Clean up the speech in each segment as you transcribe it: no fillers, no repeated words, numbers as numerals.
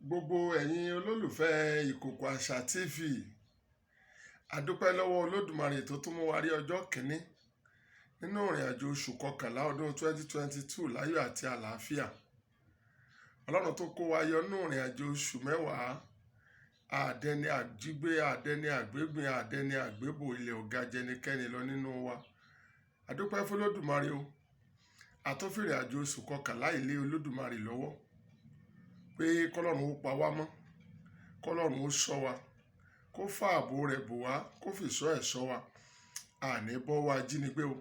Gbogbo ẹ̀yin olólùfẹ́ Ìkòkò Àṣà TV, a dúpẹ́ lọ́wọ́ Olódùmarè tó tún mú wa rí ọjọ́ kìíní nínú ìrìn àjò oṣù kọkànlá ọdún 2022 láyọ̀ àti àlàáfíà. Ọlọ́run tó kó wa yọ nínú ìrìn àjò oṣù mẹ́wàá, àdẹni àjígbé, àdẹni àgbégbìn, àdẹni àgbébò, ilẹ̀ ọ̀gá jẹnikẹ́ni lọ nínú wa. A dúpẹ́ fún Olódùmarè o. A tún fi ìrìn àjò oṣù kọkànlá ilé Olódùmarè lọ́wọ́ pé kọ́lọ́run ó pa wá mọ́, kọ́lọ́run ó ṣọ́ wa, kó fààbò rẹ̀ bò wá, kó fìṣọ́ ẹ̀ ṣọ́ wa, àní bọ́ wa jínigbé o.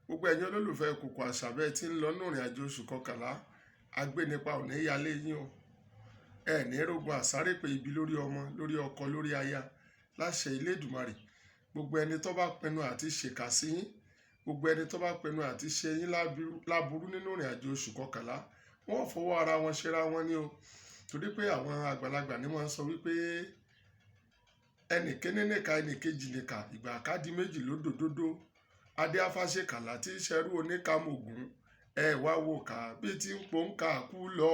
Gbogbo ẹ̀yin olólùfẹ́ Ìkòkò Àṣà bẹ́ẹ̀ tí ń lọ nínú ìrìn àjò oṣù kọkànlá, agbénipa ò ní yálé yín o. Ẹ ní rógun àsárépè ibi lórí ọmọ, lórí ọkọ, lórí aya, láṣẹ Elédùmarè. Gbogbo ẹni tó bá pinnu àti ṣèkà sí yín, gbogbo ẹni tó bá pinnu àti ṣe yín láburú nínú ìrìn àjò oṣù kọkànlá, wọ́n fọwọ́ ara wọn ṣera wọn ní o. Torí pé àwọn àgbàlagbà ni wọ́n sọ wípé ẹnìkíní nìka ẹnìkejì nìka, ìgbà àkádì méjì lódòdódó. Adé afáṣekàlà tí ṣẹrú oníkàmọ̀gùn, ẹ wá wò ká bí tí ń pò ń ka àkú lọ.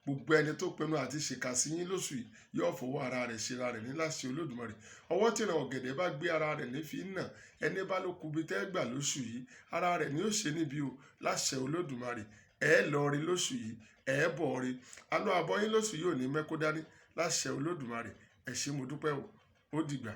Gbogbo ẹni tó pinnu àti ṣèkà sí yín lóṣù yìí yóò fọwọ́ ara rẹ̀ ṣera rẹ̀ ní láṣẹ Olódùmarè. Ọwọ́ tí ìran ọ̀gẹ̀dẹ̀ bá gbé ara rẹ̀ ní fi ń nà, ẹni bá ló kubi tẹ́ gbà lóṣù yìí, ara rẹ̀ ni ó ṣe níbi o láṣẹ Olódùmarè. Ẹ lọ rí lóṣù yìí, ẹ bọ̀ rí. Àlọ́ àbọ̀ yín lóṣù yìí ò ní mẹ́kó dání láṣẹ Olódùmarè. Ẹ ṣé mo dúpẹ́ o. Ó dìgbà.